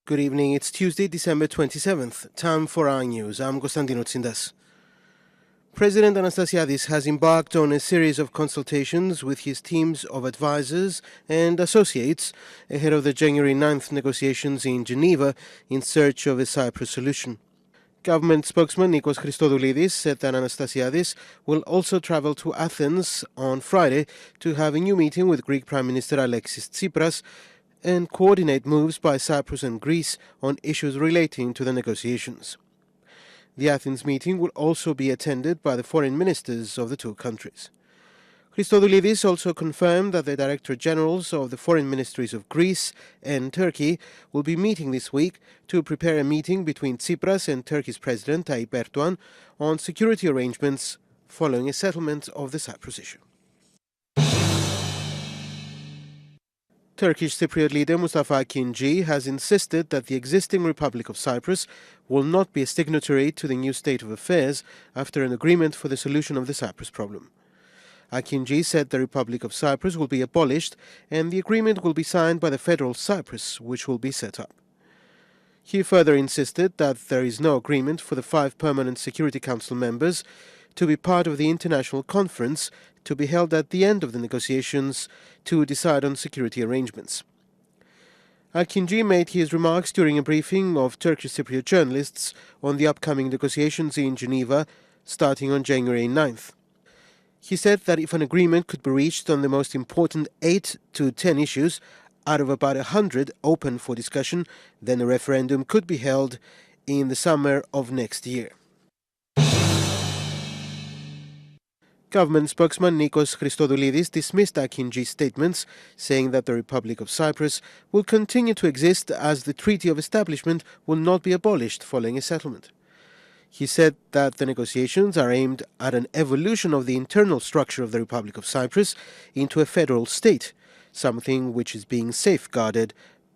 Good evening. It's Tuesday, December 27th. Time for our news. I'm Constantino Tsindas. President Anastasiadis has embarked on a series of consultations with his teams of advisors and associates ahead of the January 9th negotiations in Geneva in search of a Cyprus solution. Government spokesman Nikos Christodoulidis said that Anastasiadis will also travel to Athens on Friday to have a new meeting with Greek Prime Minister Alexis Tsipras and coordinate moves by Cyprus and Greece on issues relating to the negotiations. The Athens meeting will also be attended by the foreign ministers of the two countries. Christodoulidis also confirmed that the Director Generals of the foreign ministries of Greece and Turkey will be meeting this week to prepare a meeting between Tsipras and Turkey's President Tayyip Erdogan on security arrangements following a settlement of the Cyprus issue. Turkish Cypriot leader Mustafa Akinci has insisted that the existing Republic of Cyprus will not be a signatory to the new state of affairs after an agreement for the solution of the Cyprus problem. Akinci said the Republic of Cyprus will be abolished and the agreement will be signed by the Federal Cyprus, which will be set up. He further insisted that there is no agreement for the 5 permanent Security Council members to be part of the international conference to be held at the end of the negotiations to decide on security arrangements. Akinci made his remarks during a briefing of Turkish Cypriot journalists on the upcoming negotiations in Geneva starting on January 9th. He said that if an agreement could be reached on the most important 8 to 10 issues out of about 100 open for discussion, then a referendum could be held in the summer of next year. Government spokesman Nikos Christodoulidis dismissed Akinci's statements, saying that the Republic of Cyprus will continue to exist as the Treaty of Establishment will not be abolished following a settlement. He said that the negotiations are aimed at an evolution of the internal structure of the Republic of Cyprus into a federal state, something which is being safeguarded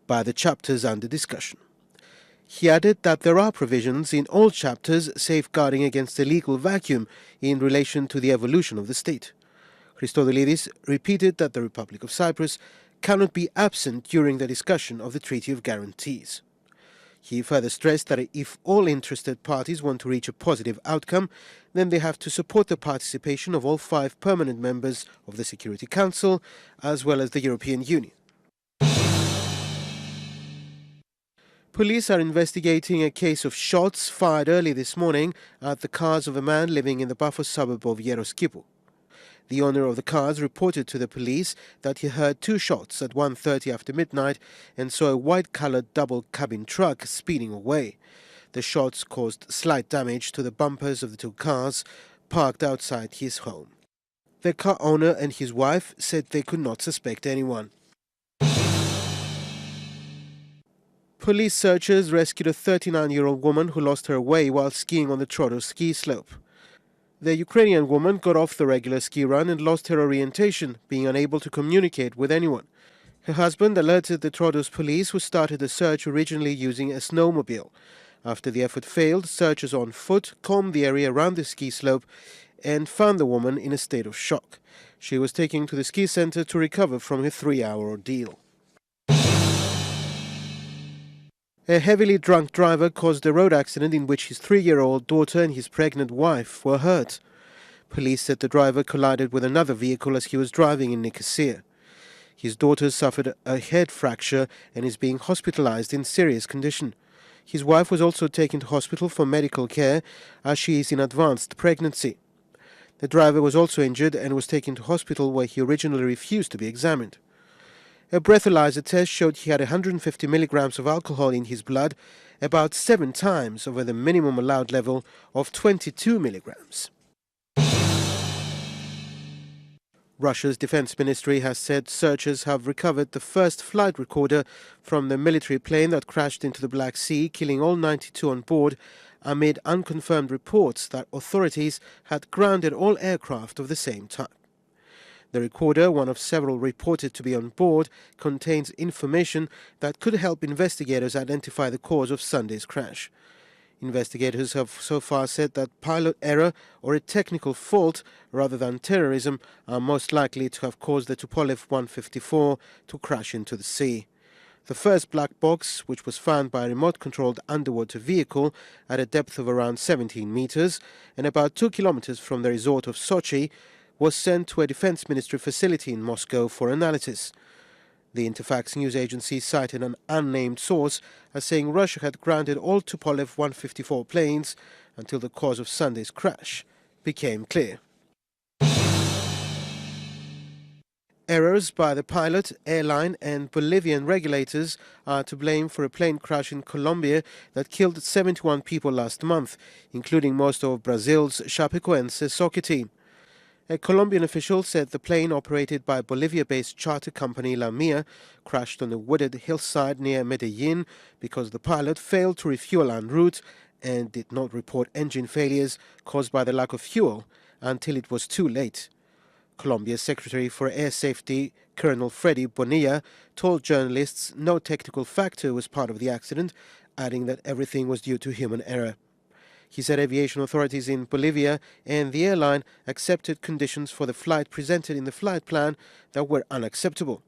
by the chapters under discussion. He added that there are provisions in all chapters safeguarding against a legal vacuum in relation to the evolution of the state. Christodoulidis repeated that the Republic of Cyprus cannot be absent during the discussion of the Treaty of Guarantees. He further stressed that if all interested parties want to reach a positive outcome, then they have to support the participation of all 5 permanent members of the Security Council, as well as the European Union. Police are investigating a case of shots fired early this morning at the cars of a man living in the Paphos suburb of Yeroskipu. The owner of the cars reported to the police that he heard 2 shots at 1:30 after midnight and saw a white-colored double-cabin truck speeding away. The shots caused slight damage to the bumpers of the 2 cars parked outside his home. The car owner and his wife said they could not suspect anyone. Police searchers rescued a 39-year-old woman who lost her way while skiing on the Troodos ski slope. The Ukrainian woman got off the regular ski run and lost her orientation, being unable to communicate with anyone. Her husband alerted the Troodos police, who started the search originally using a snowmobile. After the effort failed, searchers on foot combed the area around the ski slope and found the woman in a state of shock. She was taken to the ski center to recover from her 3-hour ordeal. A heavily drunk driver caused a road accident in which his 3-year-old daughter and his pregnant wife were hurt. Police said the driver collided with another vehicle as he was driving in Nicosia. His daughter suffered a head fracture and is being hospitalized in serious condition. His wife was also taken to hospital for medical care as she is in advanced pregnancy. The driver was also injured and was taken to hospital where he originally refused to be examined. A breathalyzer test showed he had 150 milligrams of alcohol in his blood, about 7 times over the minimum allowed level of 22 milligrams. Russia's defense ministry has said searchers have recovered the first flight recorder from the military plane that crashed into the Black Sea, killing all 92 on board, amid unconfirmed reports that authorities had grounded all aircraft of the same type. The recorder, one of several reported to be on board, contains information that could help investigators identify the cause of Sunday's crash. Investigators have so far said that pilot error or a technical fault rather than terrorism are most likely to have caused the Tupolev 154 to crash into the sea. The first black box, which was found by a remote-controlled underwater vehicle at a depth of around 17 meters and about 2 kilometers from the resort of Sochi, was sent to a Defense Ministry facility in Moscow for analysis. The Interfax news agency cited an unnamed source as saying Russia had grounded all Tupolev 154 planes until the cause of Sunday's crash became clear. Errors by the pilot, airline and Bolivian regulators are to blame for a plane crash in Colombia that killed 71 people last month, including most of Brazil's Chapecoense soccer team. A Colombian official said the plane, operated by Bolivia-based charter company La Mia, crashed on a wooded hillside near Medellin because the pilot failed to refuel en route and did not report engine failures caused by the lack of fuel until it was too late. Colombia's Secretary for Air Safety, Colonel Freddy Bonilla, told journalists no technical factor was part of the accident, adding that everything was due to human error. He said aviation authorities in Bolivia and the airline accepted conditions for the flight presented in the flight plan that were unacceptable.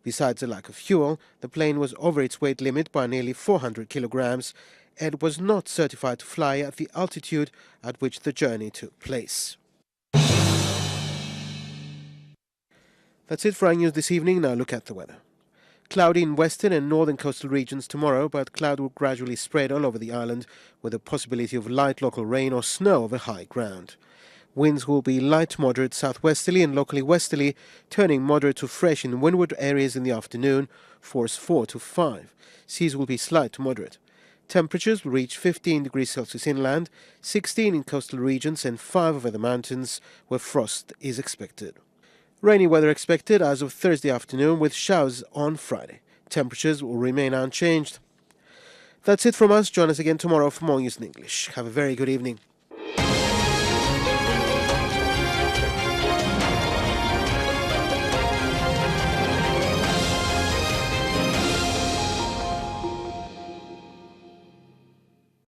Besides the lack of fuel, the plane was over its weight limit by nearly 400 kilograms and was not certified to fly at the altitude at which the journey took place. That's it for our news this evening. Now look at the weather. Cloudy in western and northern coastal regions tomorrow, but cloud will gradually spread all over the island with a possibility of light local rain or snow over high ground. Winds will be light to moderate southwesterly and locally westerly, turning moderate to fresh in windward areas in the afternoon, force 4 to 5. Seas will be slight to moderate. Temperatures will reach 15 degrees Celsius inland, 16 in coastal regions and 5 over the mountains where frost is expected. Rainy weather expected as of Thursday afternoon with showers on Friday. Temperatures will remain unchanged. That's it from us. Join us again tomorrow for more news in English. Have a very good evening.